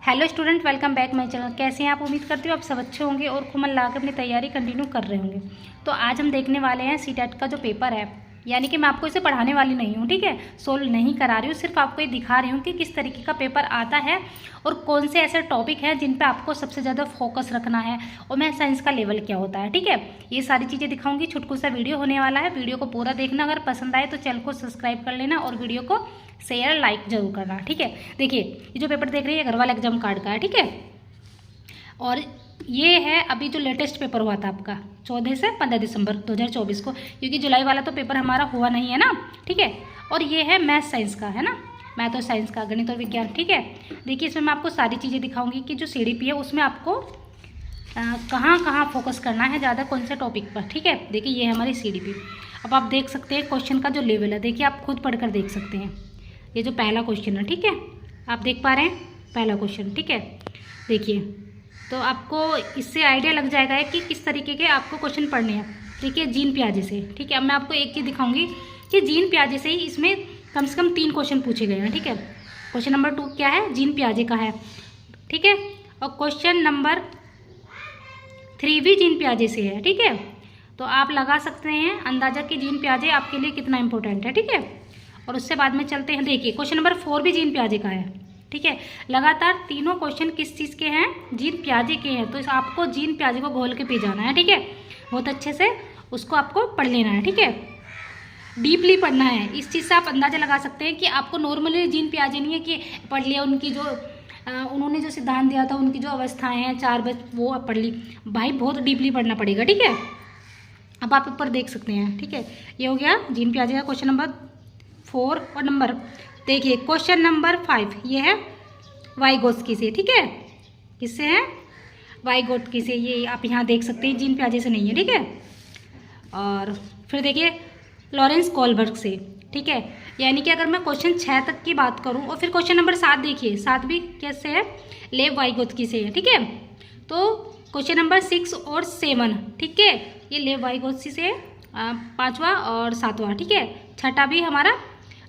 Hello student, welcome back my channel. कैसे हैं आप? उम्मीद करती हूँ आप सब अच्छे होंगे और खूब मन लगा के अपनी तैयारी कंटिन्यू कर रहे होंगे। तो आज हम देखने वाले हैं सीटेट का जो पेपर है, यानी कि मैं आपको इसे पढ़ाने वाली नहीं हूँ, ठीक है, सोल्व नहीं करा रही हूँ, सिर्फ आपको ये दिखा रही हूँ कि किस तरीके का पेपर आता है और कौन से ऐसे टॉपिक हैं जिन पे आपको सबसे ज़्यादा फोकस रखना है और मैं साइंस का लेवल क्या होता है, ठीक है। ये सारी चीज़ें दिखाऊंगी। छुटकू सा वीडियो होने वाला है, वीडियो को पूरा देखना। अगर पसंद आए तो चैनल को सब्सक्राइब कर लेना और वीडियो को शेयर लाइक जरूर करना, ठीक है। देखिए, ये जो पेपर देख रही है अग्रवाल एग्जाम कार्ड का है, ठीक है। और ये है अभी जो लेटेस्ट पेपर हुआ था आपका 14 से 15 दिसंबर 2024 को, क्योंकि जुलाई वाला तो पेपर हमारा हुआ नहीं है ना, ठीक है। और ये है मैथ साइंस का, है ना, मैथ और साइंस का, गणित और विज्ञान, ठीक है। देखिए, इसमें मैं आपको सारी चीज़ें दिखाऊंगी कि जो CDP है उसमें आपको कहाँ कहाँ फोकस करना है ज़्यादा, कौन से टॉपिक पर, ठीक है। देखिए, ये है हमारी CDP। अब आप देख सकते हैं क्वेश्चन का जो लेवल है, देखिए आप खुद पढ़कर देख सकते हैं। ये जो पहला क्वेश्चन है, ठीक है, आप देख पा रहे हैं पहला क्वेश्चन, ठीक है। देखिए, तो आपको इससे आइडिया लग जाएगा कि किस तरीके के आपको क्वेश्चन पढ़ने हैं। देखिए, जीन पियाजे से, ठीक है। अब मैं आपको एक चीज़ दिखाऊंगी कि जीन पियाजे से ही इसमें कम से कम 3 क्वेश्चन पूछे गए हैं, ठीक है। क्वेश्चन नंबर 2 क्या है? जीन पियाजे का है, ठीक है। और क्वेश्चन नंबर 3 भी जीन पियाजे से है, ठीक है। तो आप लगा सकते हैं अंदाजा कि जीन पियाजे आपके लिए कितना इंपॉर्टेंट है, ठीक है। और उससे बाद में चलते हैं। देखिए, क्वेश्चन नंबर 4 भी जीन पियाजे का है, ठीक है। लगातार तीनों क्वेश्चन किस चीज़ के हैं? जीन पियाजे के हैं। तो आपको जीन पियाजे को घोल के पी जाना है, ठीक है। बहुत अच्छे से उसको आपको पढ़ लेना है, ठीक है। डीपली पढ़ना है। इस चीज़ से आप अंदाजा लगा सकते हैं कि आपको नॉर्मली जीन पियाजे नहीं है कि पढ़ लिया, उनकी जो उन्होंने जो सिद्धांत दिया था, उनकी जो अवस्थाएं हैं 4 बज वो आप पढ़ ली। भाई बहुत डीपली पढ़ना पड़ेगा, ठीक है। अब आप ऊपर देख सकते हैं, ठीक है। ये हो गया जीन पियाजे का क्वेश्चन नंबर 4। और नंबर देखिए क्वेश्चन नंबर 5, ये है वाइगोत्स्की से, ठीक है। किससे है? वाइगोत्स्की से। ये आप यहाँ देख सकते हैं, जीन पियाजे से नहीं है, ठीक है। और फिर देखिए लॉरेंस कोलबर्ग से, ठीक है। यानी कि अगर मैं क्वेश्चन 6 तक की बात करूँ, और फिर क्वेश्चन नंबर 7 देखिए, 7 भी कैसे है? लेव वाइगोत्स्की से है, ठीक है। तो क्वेश्चन नंबर 6 और 7, ठीक है, ये लेव वाइगोत्स्की से 5वां और 7वां, ठीक है। छठा भी हमारा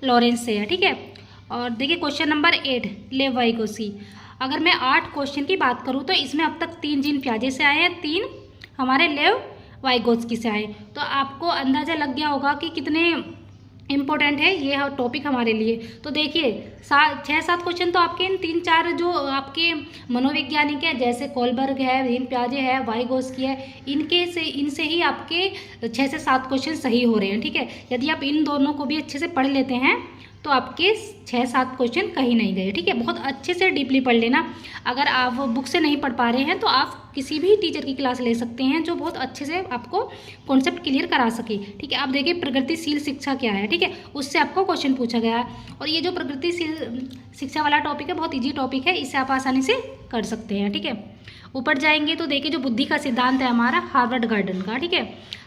लॉरेंस से है, ठीक है। और देखिए क्वेश्चन नंबर 8 लेव वाइगोत्स्की। अगर मैं 8 क्वेश्चन की बात करूँ तो इसमें अब तक 3 जीन पियाजे से आए हैं, 3 हमारे लेव वाइगोत्स्की से आए। तो आपको अंदाज़ा लग गया होगा कि कितने इम्पोर्टेंट है ये टॉपिक हमारे लिए। तो देखिए 6-7 क्वेश्चन तो आपके इन 3-4 जो आपके मनोवैज्ञानिक है, जैसे कोलबर्ग है, जीन पियाजे है, वाइगोत्स्की है, इनसे ही आपके 6 से 7 क्वेश्चन सही हो रहे हैं, ठीक है। यदि आप इन दोनों को भी अच्छे से पढ़ लेते हैं तो आपके 6-7 क्वेश्चन कहीं नहीं गए, ठीक है। बहुत अच्छे से डीपली पढ़ लेना। अगर आप बुक से नहीं पढ़ पा रहे हैं तो आप किसी भी टीचर की क्लास ले सकते हैं जो बहुत अच्छे से आपको कॉन्सेप्ट क्लियर करा सके, ठीक है। आप देखिए प्रगतिशील शिक्षा क्या है, ठीक है, उससे आपको क्वेश्चन पूछा गया है। और ये जो प्रगतिशील शिक्षा वाला टॉपिक है बहुत ईजी टॉपिक है, इसे आप आसानी से कर सकते हैं, ठीक है। ऊपर जाएंगे तो देखिए जो बुद्धि का सिद्धांत है हमारा हार्वर्ड गार्डन का, ठीक है,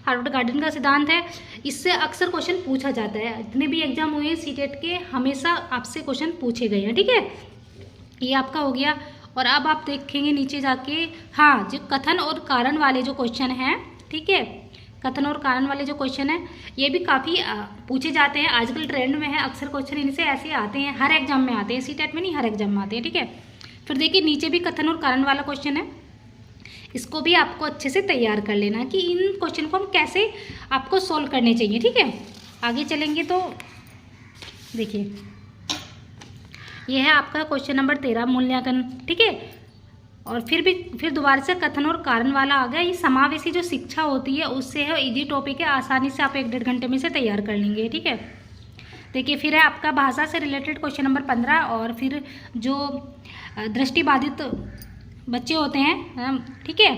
हार्वर्ड गार्डन का सिद्धांत है। इससे अक्सर क्वेश्चन पूछा जाता है, जितने भी एग्जाम हुए हैं सीटेट के हमेशा आपसे क्वेश्चन पूछे गए हैं, ठीक है। ये आपका हो गया। और अब आप देखेंगे नीचे जाके, हाँ, जो कथन और कारण वाले जो क्वेश्चन हैं, ठीक है, कथन और कारण वाले जो क्वेश्चन हैं ये भी काफ़ी पूछे जाते हैं, आजकल ट्रेंड में है। अक्सर क्वेश्चन इनसे ऐसे आते हैं, हर एग्जाम में आते हैं, सीटेट में नहीं हर एग्जाम में आते हैं, ठीक है। फिर देखिए नीचे भी कथन और कारण वाला क्वेश्चन है, इसको भी आपको अच्छे से तैयार कर लेना कि इन क्वेश्चन को हम कैसे आपको सोल्व करने चाहिए, ठीक है। आगे चलेंगे तो देखिए ये है आपका क्वेश्चन नंबर 13 मूल्यांकन, ठीक है। और फिर दोबारा से कथन और कारण वाला आ गया। ये समावेशी जो शिक्षा होती है उससे है, इजी टॉपिक है, आसानी से आप 1-1.5 घंटे में से तैयार कर लेंगे, ठीक है। देखिए फिर है आपका भाषा से रिलेटेड क्वेश्चन नंबर 15। और फिर जो दृष्टिबाधित बच्चे होते हैं, ठीक है,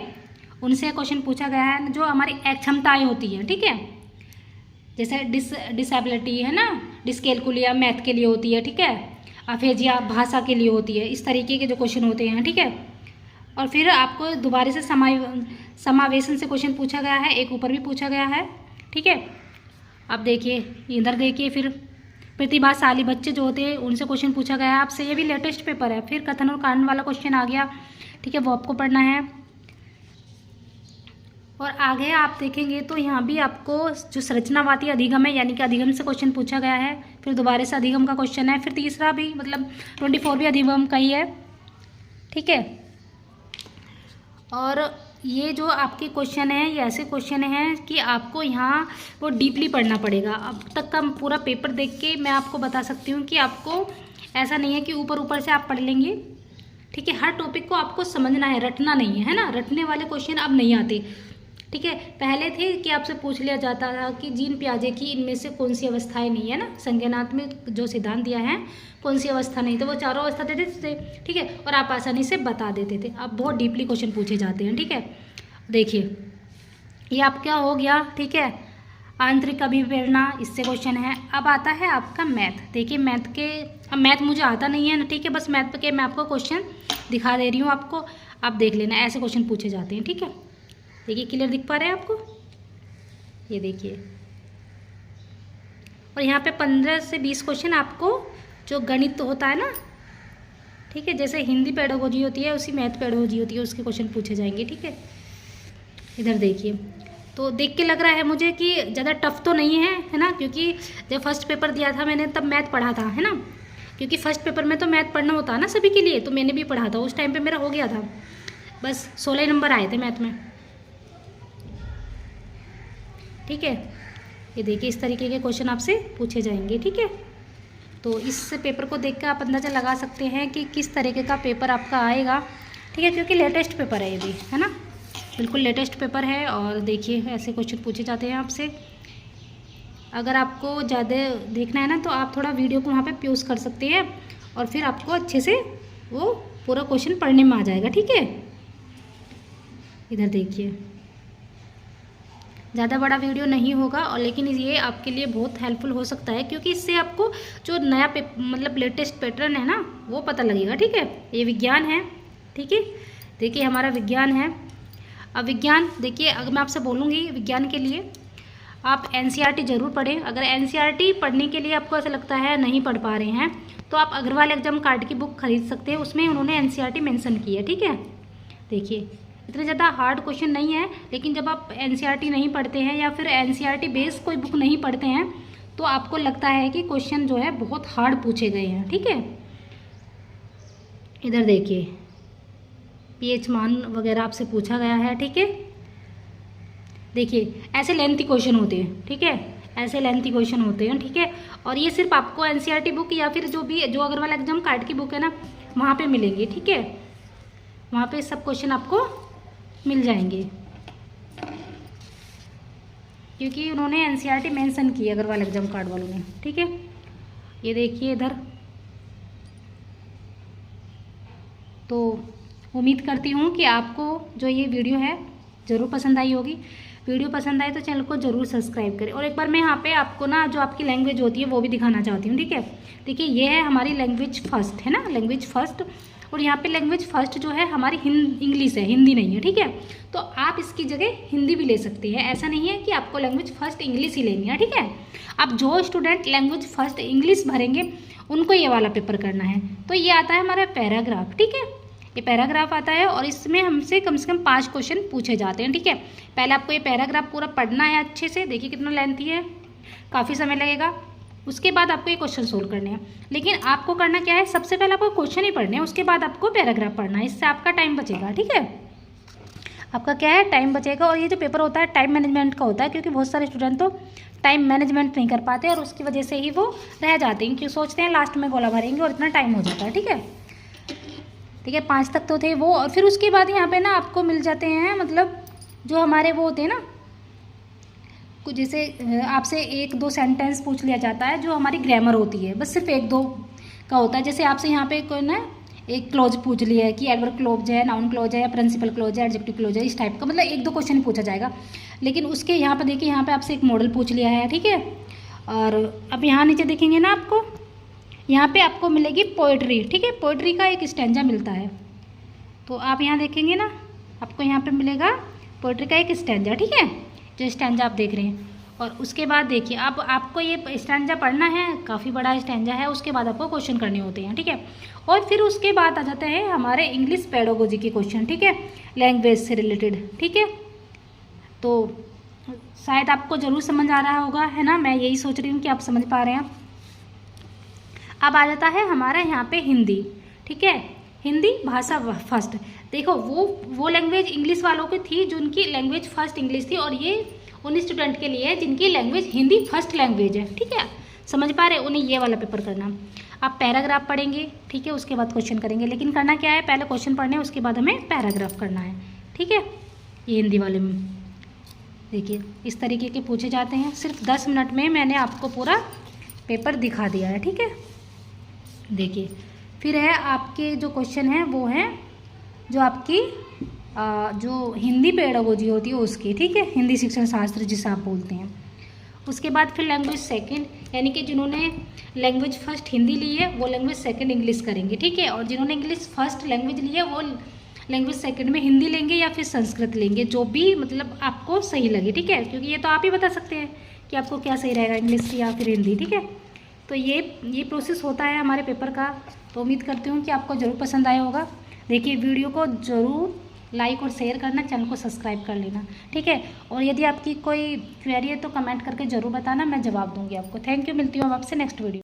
उनसे क्वेश्चन पूछा गया है। जो हमारी क्षमताएँ होती हैं, ठीक है, जैसे डिसेबिलिटी है ना, डिस्कैलकुलिया मैथ के लिए होती है, ठीक है, अफेजिया भाषा के लिए होती है, इस तरीके के जो क्वेश्चन होते हैं, ठीक है। और फिर आपको दोबारा से समावेशन से क्वेश्चन पूछा गया है, एक ऊपर भी पूछा गया है, ठीक है। अब देखिए इधर देखिए, फिर प्रतिभाशाली बच्चे जो होते हैं उनसे क्वेश्चन पूछा गया है आपसे, ये भी लेटेस्ट पेपर है। फिर कथन और कारण वाला क्वेश्चन आ गया, ठीक है, वो आपको पढ़ना है। और आगे आप देखेंगे तो यहाँ भी आपको जो संरचनावादी अधिगम है, यानी कि अधिगम से क्वेश्चन पूछा गया है। फिर दोबारा से अधिगम का क्वेश्चन है। फिर तीसरा भी मतलब 24 भी अधिगम का ही है, ठीक है। और ये जो आपके क्वेश्चन है ये ऐसे क्वेश्चन हैं कि आपको यहाँ वो डीपली पढ़ना पड़ेगा। अब तक का पूरा पेपर देख के मैं आपको बता सकती हूँ कि आपको ऐसा नहीं है कि ऊपर ऊपर से आप पढ़ लेंगे, ठीक है। हर टॉपिक को आपको समझना है, रटना नहीं है ना। रटने वाले क्वेश्चन अब नहीं आते, ठीक है। पहले थे कि आपसे पूछ लिया जाता था कि जीन पियाजे की इनमें से कौन सी अवस्थाएं नहीं है ना, संज्ञानात्मक में जो सिद्धांत दिया है कौन सी अवस्था नहीं, तो वो चारों अवस्था देते थे, ठीक है, और आप आसानी से बता देते थे। अब बहुत डीपली क्वेश्चन पूछे जाते हैं, ठीक है। देखिए ये आप क्या हो गया, ठीक है, आंतरिक अभिप्रेरणा, इससे क्वेश्चन है। अब आता है आपका मैथ। देखिए मैथ के, अब मैथ मुझे आता नहीं है ना, ठीक है, बस मैथ के मैं आपको क्वेश्चन दिखा दे रही हूँ आपको, आप देख लेना, ऐसे क्वेश्चन पूछे जाते हैं, ठीक है। देखिए क्लियर दिख पा रहे हैं आपको, ये देखिए। और यहाँ पे 15 से 20 क्वेश्चन आपको जो गणित होता है ना, ठीक है, जैसे हिंदी पेडागोजी होती है उसी मैथ पेडागोजी होती है, उसके क्वेश्चन पूछे जाएंगे, ठीक है। इधर देखिए, तो देख के लग रहा है मुझे कि ज़्यादा टफ तो नहीं है ना, क्योंकि जब फर्स्ट पेपर दिया था मैंने तब मैथ पढ़ा था, है ना, क्योंकि फर्स्ट पेपर में तो मैथ पढ़ना होता है ना सभी के लिए, तो मैंने भी पढ़ा था, उस टाइम पे मेरा हो गया था, बस 16 नंबर आए थे मैथ में, ठीक है। ये देखिए इस तरीके के क्वेश्चन आपसे पूछे जाएंगे, ठीक है। तो इस पेपर को देख कर आप अंदाज़ा लगा सकते हैं कि किस तरीके का पेपर आपका आएगा, ठीक है, क्योंकि लेटेस्ट पेपर है ये भी, है ना, बिल्कुल लेटेस्ट पेपर है। और देखिए ऐसे क्वेश्चन पूछे जाते हैं आपसे। अगर आपको ज़्यादा देखना है ना तो आप थोड़ा वीडियो को वहाँ पे पॉज कर सकते हैं और फिर आपको अच्छे से वो पूरा क्वेश्चन पढ़ने में आ जाएगा, ठीक है। इधर देखिए ज़्यादा बड़ा वीडियो नहीं होगा, और लेकिन ये आपके लिए बहुत हेल्पफुल हो सकता है, क्योंकि इससे आपको जो नया मतलब लेटेस्ट पैटर्न है ना वो पता लगेगा, ठीक है। ये विज्ञान है, ठीक है, देखिए हमारा विज्ञान है। अब विज्ञान देखिए, अगर मैं आपसे बोलूँगी विज्ञान के लिए आप एनसीईआरटी ज़रूर पढ़ें। अगर एनसीईआरटी पढ़ने के लिए आपको ऐसा लगता है नहीं पढ़ पा रहे हैं तो आप अग्रवाल एग्जाम कार्ड की बुक खरीद सकते हैं, उसमें उन्होंने एनसीईआरटी मेंशन की है, ठीक है। देखिए इतने ज़्यादा हार्ड क्वेश्चन नहीं है, लेकिन जब आप एनसीईआरटी नहीं पढ़ते हैं या फिर एनसीईआरटी बेस्ड कोई बुक नहीं पढ़ते हैं तो आपको लगता है कि क्वेश्चन जो है बहुत हार्ड पूछे गए हैं, ठीक है। इधर देखिए पीएच मान वगैरह आपसे पूछा गया है, ठीक है। देखिए ऐसे लेंथी क्वेश्चन होते हैं, ठीक है, ऐसे लेंथी क्वेश्चन होते हैं, ठीक है। और ये सिर्फ आपको एनसीईआरटी बुक या फिर जो अग्रवाल एग्जाम कार्ड की बुक है ना वहाँ पे मिलेंगे, ठीक है, वहाँ पे सब क्वेश्चन आपको मिल जाएंगे, क्योंकि उन्होंने एनसीईआरटी मेंशन की है अग्रवाल एग्जाम कार्ड वालों ने, ठीक है। ये देखिए इधर, तो उम्मीद करती हूँ कि आपको जो ये वीडियो है ज़रूर पसंद आई होगी। वीडियो पसंद आए तो चैनल को ज़रूर सब्सक्राइब करें। और एक बार मैं यहाँ पे आपको ना जो आपकी लैंग्वेज होती है वो भी दिखाना चाहती हूँ, ठीक है। देखिए ये है हमारी लैंग्वेज फर्स्ट, है ना, लैंग्वेज फर्स्ट। और यहाँ पे लैंग्वेज फर्स्ट जो है हमारी इंग्लिश है, हिंदी नहीं है, ठीक है। तो आप इसकी जगह हिंदी भी ले सकते हैं, ऐसा नहीं है कि आपको लैंग्वेज फर्स्ट इंग्लिश ही लेनी है, ठीक है। अब जो स्टूडेंट लैंग्वेज फर्स्ट इंग्लिश भरेंगे उनको ये वाला पेपर करना है। तो ये आता है हमारा पैराग्राफ, ठीक है, ये पैराग्राफ आता है और इसमें हमसे कम 5 क्वेश्चन पूछे जाते हैं, ठीक है। पहले आपको ये पैराग्राफ पूरा पढ़ना है अच्छे से, देखिए कितना लेंथी है, काफ़ी समय लगेगा। उसके बाद आपको ये क्वेश्चन सोल्व करने हैं, लेकिन आपको करना क्या है, सबसे पहले आपको क्वेश्चन ही पढ़ने हैं, उसके बाद आपको पैराग्राफ पढ़ना है, इससे आपका टाइम बचेगा, ठीक है। आपका क्या है, टाइम बचेगा। और ये जो पेपर होता है टाइम मैनेजमेंट का होता है, क्योंकि बहुत सारे स्टूडेंट तो टाइम मैनेजमेंट नहीं कर पाते और उसकी वजह से ही वो रह जाते हैं, क्योंकि सोचते हैं लास्ट में गोला भरेंगे और इतना टाइम हो जाता है, ठीक है। ठीक है 5 तक तो थे वो, और फिर उसके बाद यहाँ पे ना आपको मिल जाते हैं, मतलब जो हमारे वो होते हैं ना, कुछ जैसे आपसे 1-2 सेंटेंस पूछ लिया जाता है, जो हमारी ग्रामर होती है, बस सिर्फ 1-2 का होता है। जैसे आपसे यहाँ पे कोई ना एक क्लॉज पूछ लिया है कि एडवर्ब क्लॉज है, नाउन क्लॉज है, या प्रिंसिपल क्लॉज है, एडजेक्टिव क्लॉज है, इस टाइप का, मतलब 1-2 क्वेश्चन पूछा जाएगा। लेकिन उसके यहाँ पे देखिए, यहाँ पे आपसे एक मॉडल पूछ लिया है, ठीक है। और अब यहाँ नीचे देखेंगे ना, आपको यहाँ पे आपको मिलेगी पोइट्री, ठीक है, पोइट्री का एक स्टैंजा मिलता है। तो आप यहाँ देखेंगे ना, आपको यहाँ पे मिलेगा पोइट्री का एक स्टैंजा, ठीक है, जो स्टैंजा आप देख रहे हैं। और उसके बाद देखिए, अब आपको ये स्टैंजा पढ़ना है, काफ़ी बड़ा स्टैंजा है, उसके बाद आपको क्वेश्चन करने होते हैं, ठीक है। और फिर उसके बाद आ जाते हैं हमारे इंग्लिश पेडागोजी के क्वेश्चन, ठीक है, लैंग्वेज से रिलेटेड, ठीक है। तो शायद आपको ज़रूर समझ आ रहा होगा, है ना, मैं यही सोच रही हूँ कि आप समझ पा रहे हैं। अब आ जाता है हमारा यहाँ पे हिंदी, ठीक है। हिंदी भाषा फर्स्ट। देखो वो लैंग्वेज इंग्लिश वालों की थी जिनकी लैंग्वेज फर्स्ट इंग्लिश थी, और ये उन स्टूडेंट के लिए है जिनकी लैंग्वेज हिंदी फर्स्ट लैंग्वेज है। ठीक है, समझ पा रहे, उन्हें ये वाला पेपर करना। आप पैराग्राफ पढ़ेंगे, ठीक है, उसके बाद क्वेश्चन करेंगे। लेकिन करना क्या है, पहले क्वेश्चन पढ़ने, उसके बाद हमें पैराग्राफ करना है। ठीक है, ये हिंदी वाले में देखिए इस तरीके के पूछे जाते हैं। सिर्फ 10 मिनट में मैंने आपको पूरा पेपर दिखा दिया है। ठीक है, देखिए फिर है आपके जो क्वेश्चन है वो है जो आपकी जो हिंदी पेडागोजी होती है उसकी। ठीक है, हिंदी शिक्षण शास्त्र जिसे आप बोलते हैं। उसके बाद फिर लैंग्वेज सेकंड, यानी कि जिन्होंने लैंग्वेज फर्स्ट हिंदी ली है वो लैंग्वेज सेकंड इंग्लिश करेंगे। ठीक है, और जिन्होंने इंग्लिश फर्स्ट लैंग्वेज ली है वो लैंग्वेज सेकंड में हिंदी लेंगे या फिर संस्कृत लेंगे, जो भी मतलब आपको सही लगे। ठीक है, क्योंकि ये तो आप ही बता सकते हैं कि आपको क्या सही रहेगा, इंग्लिश या फिर हिंदी। ठीक है, तो ये प्रोसेस होता है हमारे पेपर का। तो उम्मीद करती हूँ कि आपको ज़रूर पसंद आया होगा। देखिए वीडियो को ज़रूर लाइक और शेयर करना, चैनल को सब्सक्राइब कर लेना। ठीक है, और यदि आपकी कोई क्वेरी है तो कमेंट करके ज़रूर बताना, मैं जवाब दूंगी आपको। थैंक यू, मिलती हूँ आपसे नेक्स्ट वीडियो।